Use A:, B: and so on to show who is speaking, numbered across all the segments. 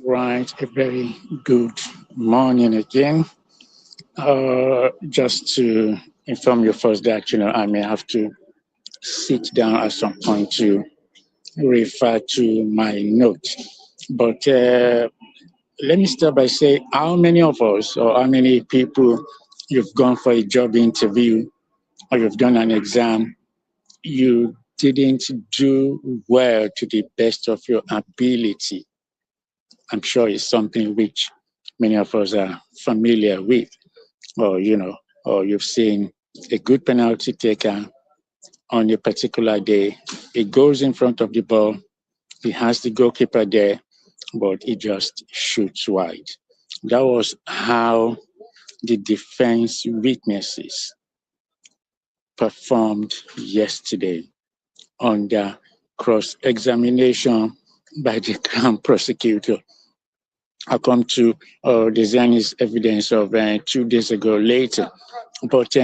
A: Right, a very good morning again. Just to inform you first that I may have to sit down at some point to refer to my note. But let me start by saying how many of us or how many people you've gone for a job interview or you've done an exam, you didn't do well to the best of your ability. I'm sure it's something which many of us are familiar with, or or you've seen a good penalty taker on a particular day. It goes in front of the ball, he has the goalkeeper there, but he just shoots wide. That was how the defense witnesses performed yesterday under cross-examination by the Crown prosecutor. I'll come to Diezani's evidence of 2 days ago later. But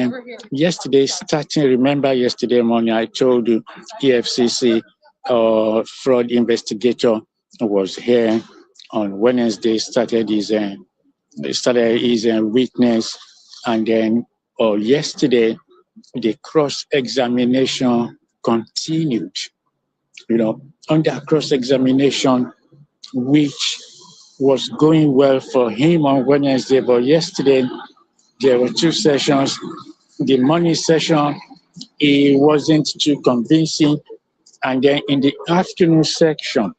A: remember yesterday morning, I told you EFCC fraud investigator was here on Wednesday, started his witness, and then yesterday, the cross-examination continued. Under cross-examination, which was going well for him on Wednesday, but yesterday there were 2 sessions. The morning session, it wasn't too convincing, and then in the afternoon section,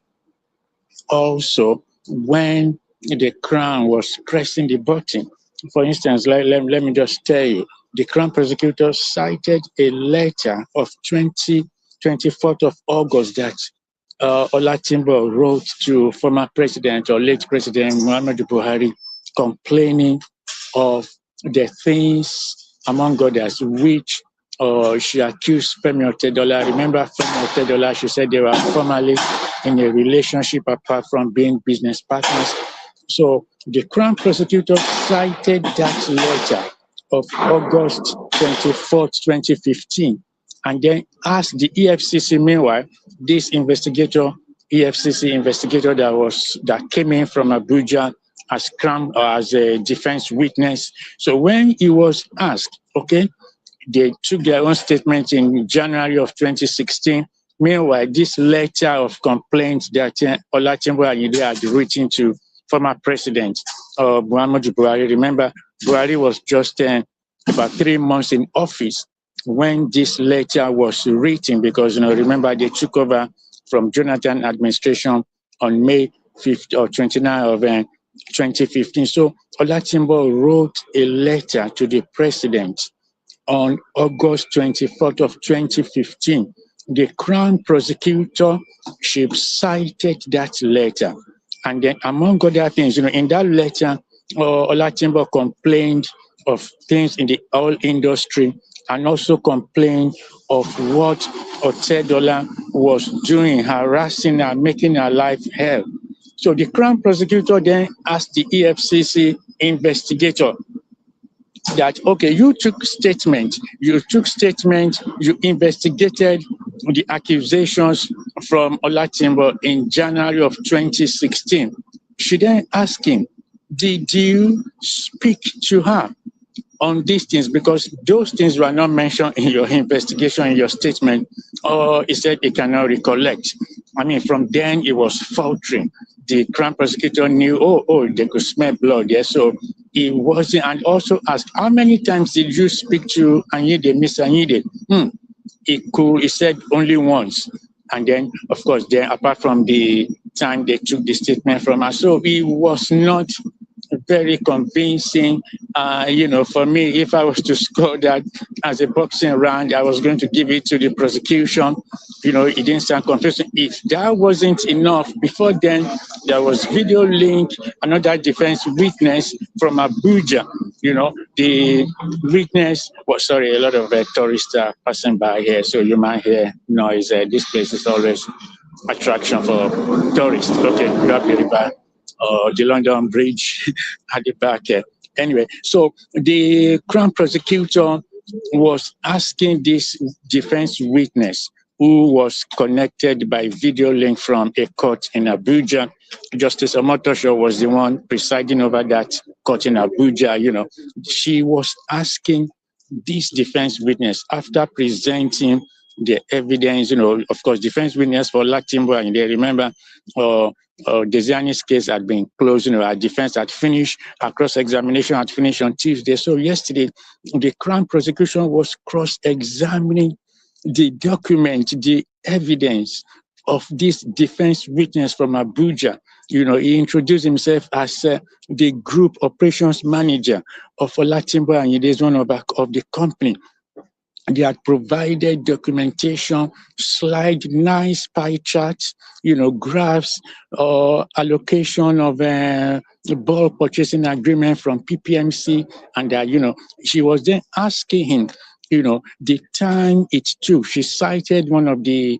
A: also when the Crown was pressing the button, for instance, let me just tell you, the Crown prosecutor cited a letter of 24th of August that Olatimbo wrote to former president or late president Muhammadu Buhari, complaining of the things, among others, which she accused Femi Otedola. Remember Femi Otedola, she said they were formerly in a relationship apart from being business partners. So the Crown prosecutor cited that letter of August 24th, 2015, and then asked the EFCC, meanwhile, this EFCC investigator that came in from Abuja as Crown or as a defense witness. So when he was asked, okay, they took their own statement in January of 2016. Meanwhile, this letter of complaint that Olatimbo Ayinde had written to former president Muhammadu Buhari. Remember, Buhari was just about 3 months in office when this letter was written, because remember they took over from Jonathan administration on May 5th or 29th of 2015. So Olatimbo wrote a letter to the president on August 24th of 2015. The Crown prosecutor, she cited that letter. And then among other things, in that letter, Olatimbo complained of things in the oil industry and also complained of what Otedola was doing, harassing her, making her life hell. So the Crown prosecutor then asked the EFCC investigator that, okay, you investigated the accusations from Olatimbo in January of 2016. She then asked him, did you speak to her on these things? Because those things were not mentioned in your investigation, in your statement, or he said he cannot recollect. I mean, from then it was faltering. The Crown prosecutor knew, they could smell blood there. So he wasn't, and also asked, how many times did you speak to Anyide, Miss Anyide? He said only once. And then, of course, apart from the time they took the statement from her, so he was not very convincing. For me, if I was to score that as a boxing round, I was going to give it to the prosecution. It didn't sound convincing. If that wasn't enough, before then, there was video link, another defense witness from Abuja. The witness was, sorry, a lot of tourists are passing by here, so you might hear noise. This place is always attraction for tourists. Okay, grab the river. The London Bridge at the back. Anyway, so the Crown prosecutor was asking this defense witness, who was connected by video link from a court in Abuja, Justice Omotosho was the one presiding over that court in Abuja. She was asking this defense witness after presenting the evidence. Of course, defense witness for Latimbo, and they remember Diezani's case had been closed. Our defense had finished, our cross-examination had finished on Tuesday. So yesterday, the Crown prosecution was cross-examining the document, the evidence of this defense witness from Abuja. He introduced himself as the group operations manager of Olatimbo, and he is one of the company. They had provided documentation, slide, nice pie charts, graphs, allocation of bulk purchasing agreement from PPMC, and that, she was then asking him, the time it took. She cited one of the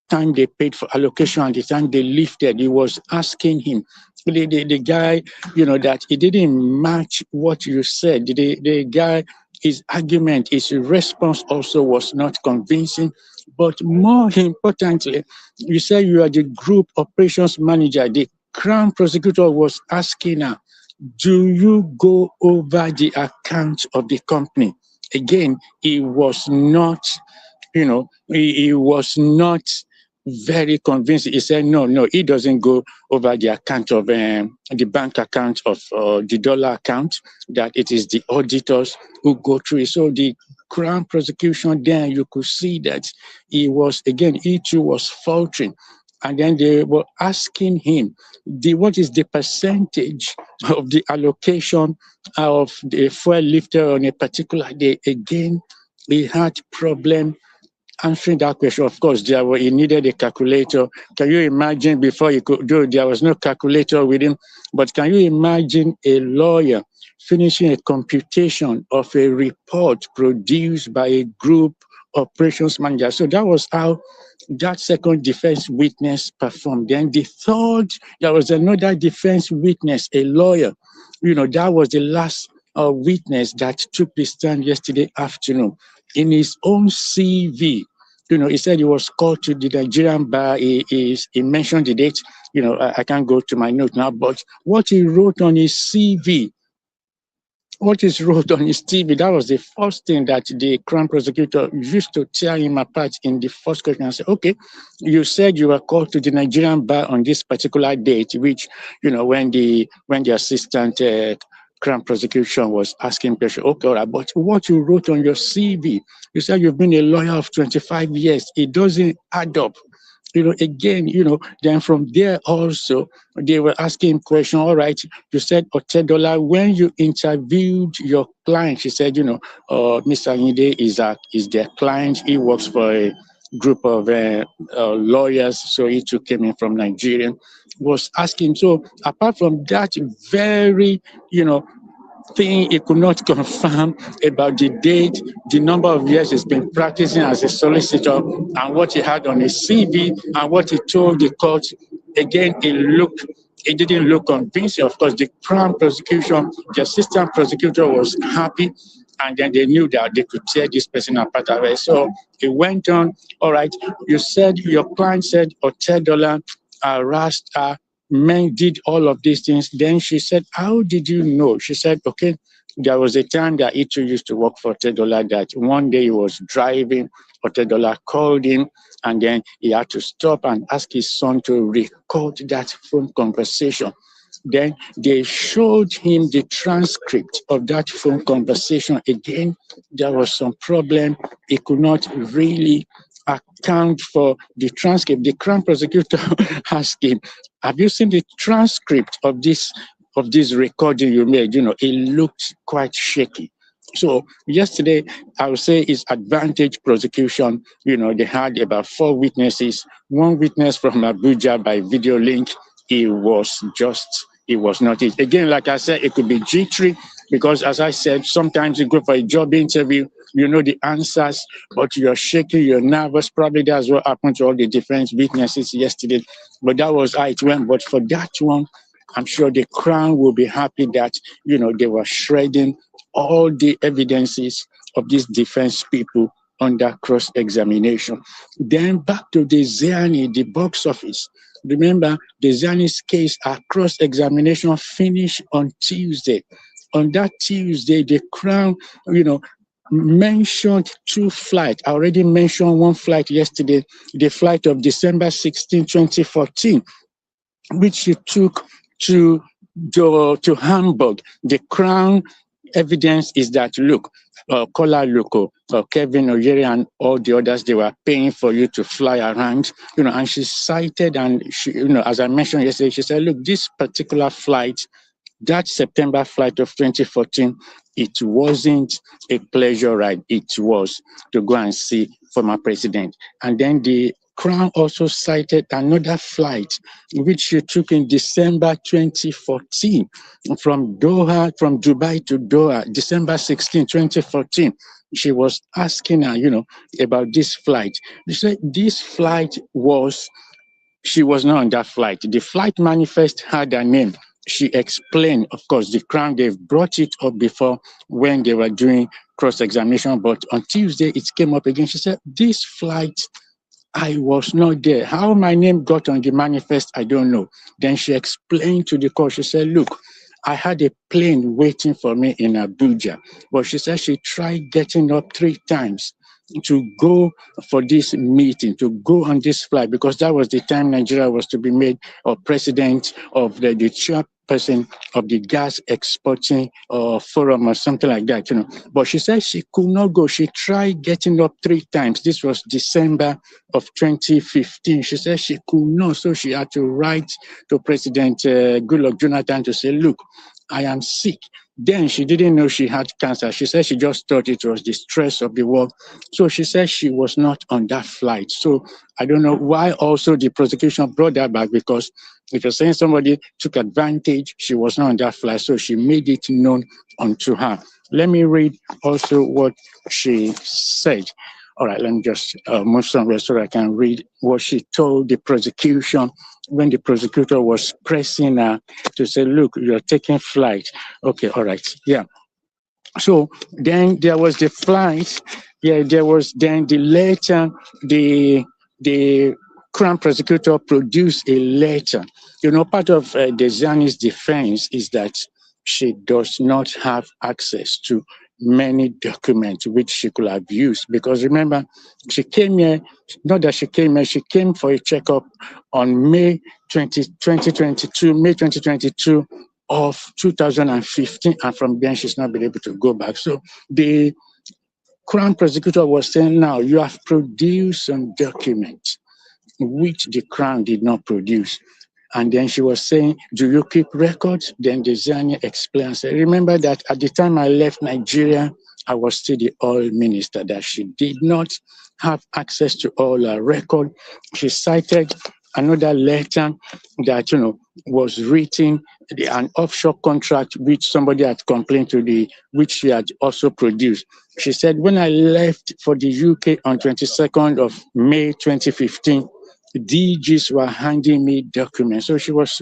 A: time they paid for allocation and the time they lifted. He was asking him, the guy, that he didn't match what you said. The guy, his argument, his response also was not convincing. But more importantly, you said you are the group operations manager. The Crown prosecutor was asking her, do you go over the account of the company? Again, he was not, he was not very convincing. He said, no, he doesn't go over the account of the bank account of the dollar account, that it is the auditors who go through it. So the Crown prosecution, then you could see that he too was faltering. And then they were asking him, what is the percentage of the allocation of the fuel lifter on a particular day? Again, he had problem answering that question. Of course, he needed a calculator. Can you imagine, before he could do it, there was no calculator with him, but can you imagine a lawyer finishing a computation of a report produced by a group operations manager? So that was how that second defense witness performed. Then the third, there was another defense witness, a lawyer. That was the last witness that took the stand yesterday afternoon. In his own CV, he said he was called to the Nigerian bar. He mentioned the date. I can't go to my note now, but what he wrote on his CV, that was the first thing that the Crown prosecutor used to tear him apart in the first question and say, okay, you said you were called to the Nigerian bar on this particular date, which, when the assistant Crown prosecution was asking question, okay, all right, but what you wrote on your CV, you said you've been a lawyer of 25 years. It doesn't add up. Again, then from there also, they were asking question, all right, you said Otedola, when you interviewed your client, she said, Mr. Yinde is their client. He works for a group of lawyers, so he too came in from Nigeria, was asking. So apart from that very, thing he could not confirm about the date, the number of years he's been practicing as a solicitor, and what he had on his CV, and what he told the court, again, it didn't look convincing. Of course, the Crown prosecution, the assistant prosecutor was happy, and then they knew that they could tear this person apart. So he went on, all right, you said, your client said Otedola harassed her, men did all of these things. Then she said, how did you know? She said, okay, there was a time that he too used to work for Otedola, that one day he was driving, Otedola called him, and then he had to stop and ask his son to record that phone conversation. Then they showed him the transcript of that phone conversation. Again, there was some problem. He could not really account for the transcript. The Crown prosecutor asked him, have you seen the transcript of this recording you made? It looked quite shaky. So yesterday, I would say it's advantage prosecution. They had about 4 witnesses. One witness from Abuja by video link. It was not it. Again, like I said, it could be jittery, because as I said, sometimes you go for a job interview, the answers, but you're shaky, you're nervous. Probably that's what happened to all the defense witnesses yesterday. But that was how it went. But for that one, I'm sure the Crown will be happy that, they were shredding all the evidences of these defense people under cross-examination. Then back to the Diezani, the box office. Remember, Diezani's case, our cross-examination finished on Tuesday. On that Tuesday, the Crown, mentioned two flights. I already mentioned one flight yesterday, the flight of December 16, 2014, which she took to Hamburg. The Crown evidence is that, look, Kola Loko, Kevin Oyeri, and all the others, they were paying for you to fly around, and she cited, and she, as I mentioned yesterday, she said, look, this particular flight, that September flight of 2014, it wasn't a pleasure ride. It was to go and see former president. And then the Crown also cited another flight, which she took in December 2014 from Dubai to Doha, December 16, 2014. She was asking her, about this flight. She said this flight she was not on that flight. The flight manifest had her name. She explained, of course, the Crown, they've brought it up before when they were doing cross-examination, but on Tuesday it came up again. She said, this flight, I was not there. How my name got on the manifest, I don't know. Then she explained to the court, she said, look, I had a plane waiting for me in Abuja, but she said she tried getting up 3 times to go for this meeting, to go on this flight, because that was the time Nigeria was to be made or president of the chairperson of the gas exporting forum or something like that, But she said she could not go. She tried getting up 3 times. This was December of 2015. She said she could not, so she had to write to President Goodluck Jonathan to say, look, I am sick. Then she didn't know she had cancer. She said she just thought it was the stress of the work. So she said she was not on that flight. So I don't know why also the prosecution brought that back, because if you're saying somebody took advantage, she was not on that flight. So she made it known unto her. Let me read also what she said. All right, let me just move somewhere so I can read what she told the prosecution when the prosecutor was pressing her to say, look, you're taking flight. Okay, all right, yeah. So then there was the flight. Yeah, there was then the letter, the Crown prosecutor produced a letter. Part of Diezani's defense is that she does not have access to many documents which she could have used, because remember, she came here, not that she came here, she came for a checkup on May 2022 of 2015, and from then she's not been able to go back. So the Crown prosecutor was saying, now you have produced some documents which the Crown did not produce. And then she was saying, do you keep records? Then Diezani explained, said, remember that at the time I left Nigeria, I was still the oil minister, that she did not have access to all her records. She cited another letter that, was written, an offshore contract which somebody had complained to which she had also produced. She said, when I left for the UK on 22nd of May 2015, DGs were handing me documents. So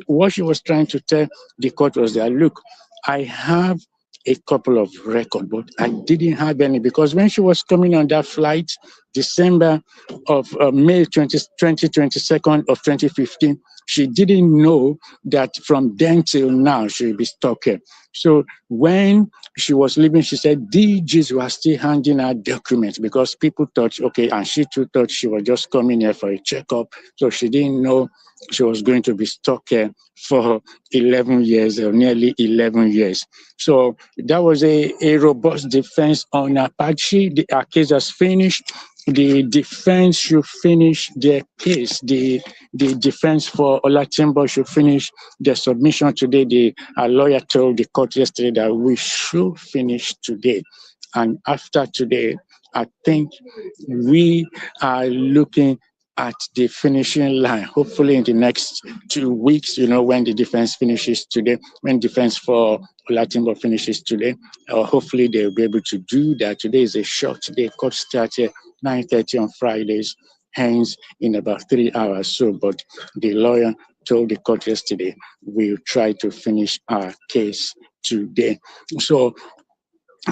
A: what she was trying to tell the court was that, look, I have a couple of records, but I didn't have any, because when she was coming on that flight, December of May 22nd of 2015, she didn't know that from then till now she'll be stuck here. So when she was leaving, she said DGs were still handing her documents, because people thought, okay, and she too thought she was just coming here for a checkup. So she didn't know she was going to be stuck here for 11 years or nearly 11 years. So that was a robust defense on Apache. Our case has finished. The defense should finish their case. The defense for Olatimbo should finish their submission today. Our lawyer told the court yesterday that we should finish today. And after today, I think we are looking at the finishing line, hopefully in the next 2 weeks, when the defense finishes today, when defense for Olatimbo finishes today, hopefully they'll be able to do that. Today is a short day. Court started 9:30 on Fridays, hence in about 3 hours. So, but the lawyer told the court yesterday, we'll try to finish our case today. So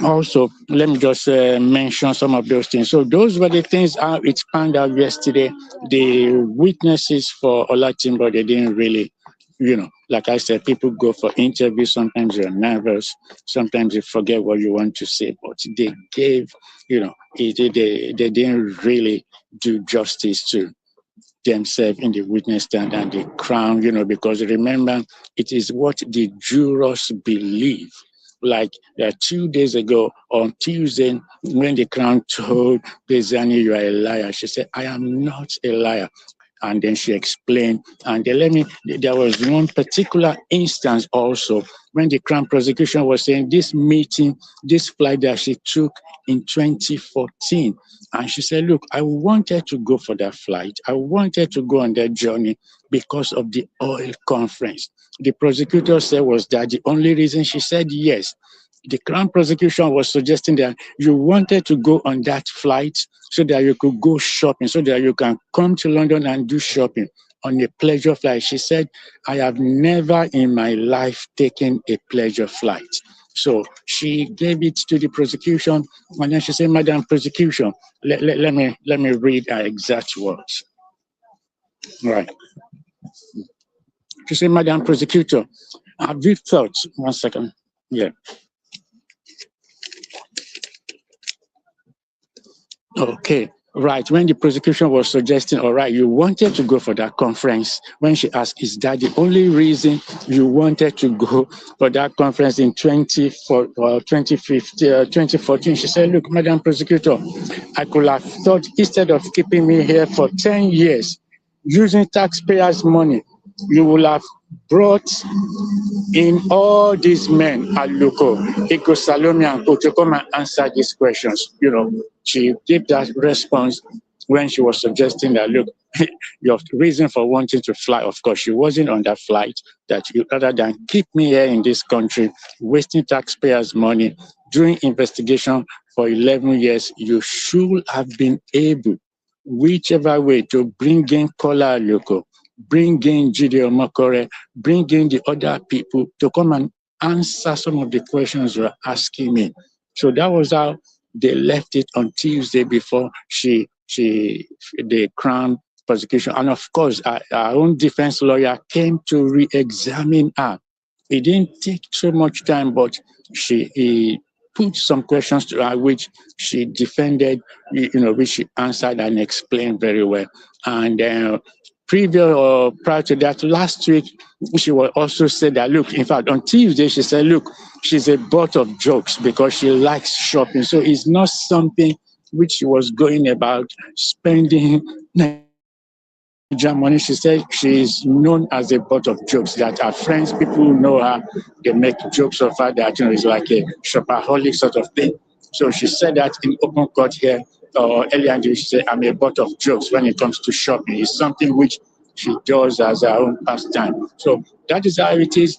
A: Also, let me just mention some of those things. So those were the things how it panned out yesterday. The witnesses for Olatimbo, they didn't really, like I said, people go for interviews. Sometimes you're nervous. Sometimes you forget what you want to say. But they gave, they didn't really do justice to themselves in the witness stand and the crown, because remember, it is what the jurors believe. Like 2 days ago on Tuesday, when the crown told Diezani, you are a liar, she said, I am not a liar. And then she explained, and there was one particular instance also when the Crown prosecution was saying this meeting, this flight that she took in 2014. And she said, look, I wanted to go for that flight. I wanted to go on that journey because of the oil conference. The prosecutor said was that the only reason. She said yes. The Crown prosecution was suggesting that you wanted to go on that flight so that you could go shopping, so that you can come to London and do shopping on a pleasure flight. She said, I have never in my life taken a pleasure flight. So she gave it to the prosecution, and then she said, Madam Prosecution, let me read her exact words. Right. She said, Madam Prosecutor, have you thought, one second, yeah. Okay, right. When the prosecution was suggesting, all right, you wanted to go for that conference, when she asked, is that the only reason you wanted to go for that conference in 2014? She said, look, Madam Prosecutor, I could have thought instead of keeping me here for 10 years, using taxpayers' money, you will have brought in all these men at Luko, Iko Salome and Co to come and answer these questions. She gave that response when she was suggesting that, look, your reason for wanting to fly, of course, she wasn't on that flight, that you, rather than keep me here in this country, wasting taxpayers' money, doing investigation for 11 years, you should have been able, whichever way, to bring in Kola Luko, bring in Gideon Mokore, bring in the other people to come and answer some of the questions you're asking me. So that was how they left it on Tuesday before the Crown prosecution. And of course, our own defense lawyer came to re-examine her. It didn't take so much time, but he put some questions to her, which she defended, which she answered and explained very well. And prior to that, last week, she will also say that, look, in fact, on Tuesday, she said, look, she's a butt of jokes because she likes shopping. So it's not something which she was going about spending money. She said she's known as a butt of jokes, that her friends, people who know her, they make jokes of her that, it's like a shopaholic sort of thing. So she said that in open court here, earlier in the day, she said, I'm a butt of jokes when it comes to shopping. It's something which she does as her own pastime. So that is how it is.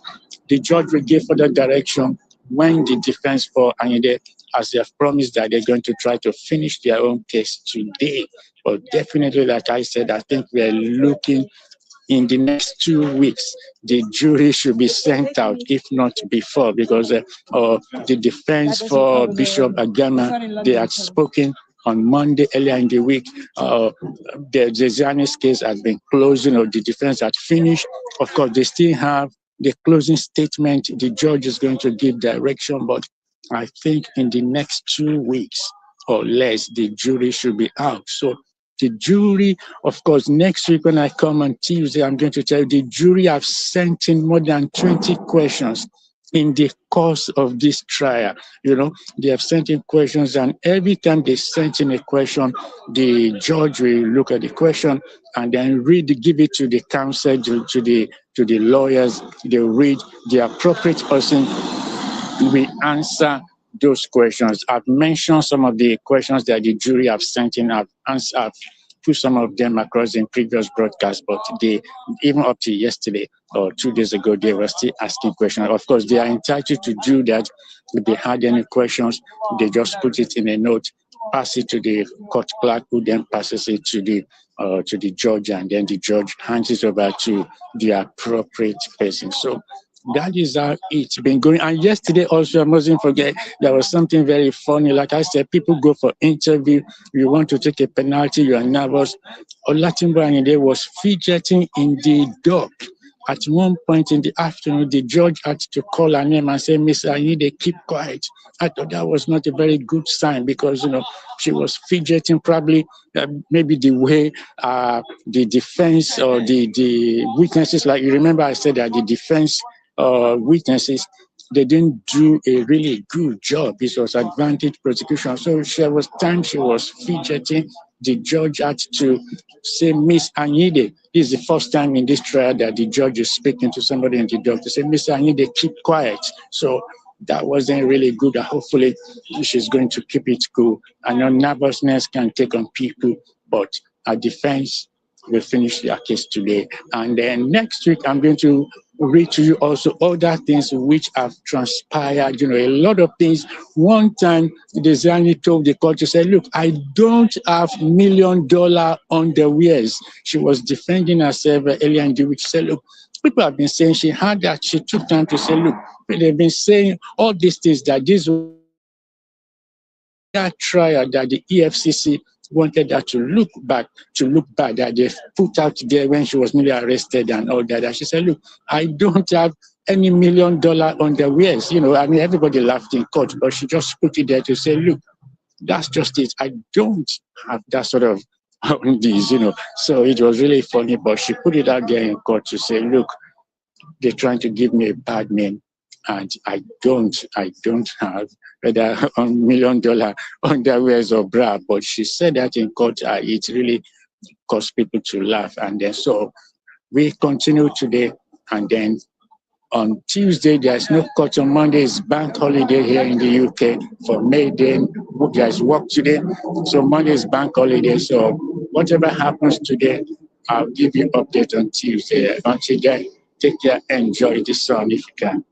A: The judge will give further direction when the defense for Ayinde, as they have promised that they're going to try to finish their own case today. But definitely, like I said, I think we're looking in the next 2 weeks, the jury should be sent out, if not before, because the defense for Bishop Agama, they had spoken on Monday earlier in the week. The Diezani's case has been closed, the defense had finished. Of course, they still have the closing statement. The judge is going to give direction, but I think in the next 2 weeks or less, the jury should be out. So the jury, of course, next week when I come on Tuesday, I'm going to tell you the jury have sent in more than 20 questions in the course of this trial. They have sent in questions, and every time they sent in a question, the judge will look at the question and then give it to the counsel, to the lawyers. They read, the appropriate person will answer those questions. I've mentioned some of the questions that the jury have sent in. I've put some of them across in previous broadcasts, but they, even up to yesterday or 2 days ago, they were still asking questions. Of course, they are entitled to do that. If they had any questions, they just put it in a note, pass it to the court clerk, who then passes it to the judge, and then the judge hands it over to the appropriate person. So that is how it's been going. And yesterday also, I mustn't forget, there was something very funny. Like I said, people go for interview, you want to take a penalty, you are nervous. Olatimbo Ayinde was fidgeting in the dock. At one point in the afternoon, the judge had to call her name and say, Miss Ayinde, keep quiet. I thought that was not a very good sign because, she was fidgeting, probably maybe the way the defense or the witnesses, like you remember I said that the defense witnesses, they didn't do a really good job. This was advantage prosecution. So she was fidgeting. The judge had to say, Miss Ayinde, this is the first time in this trial that the judge is speaking to somebody in the dock to say, Miss Ayinde, keep quiet. So that wasn't really good. Hopefully, she's going to keep it cool. I know nervousness can take on people, but our defense will finish their case today. And then next week, I'm going to read to you also other things which have transpired, a lot of things. One time, Diezani told the court to say, look, I don't have $1 million underwears. She was defending herself earlier in the week. She said, look, people have been saying she had that. She took time to say, look, they've been saying all these things that this trial that the EFCC wanted her to look back, that they put out there when she was newly arrested and all that. And she said, look, I don't have any $1 million underwears. Everybody laughed in court, but she just put it there to say, look, that's just it. I don't have that sort of these, So it was really funny, but she put it out there in court to say, look, they're trying to give me a bad name. And I don't have whether $1 million underwears or bra, but she said that in court, it really caused people to laugh. And then so we continue today, and then on Tuesday, there's no court. On Monday is bank holiday here in the UK for May Day. There's work today. So Monday is bank holiday. So whatever happens today, I'll give you update on Tuesday. Until then, take care, enjoy the sun if you can.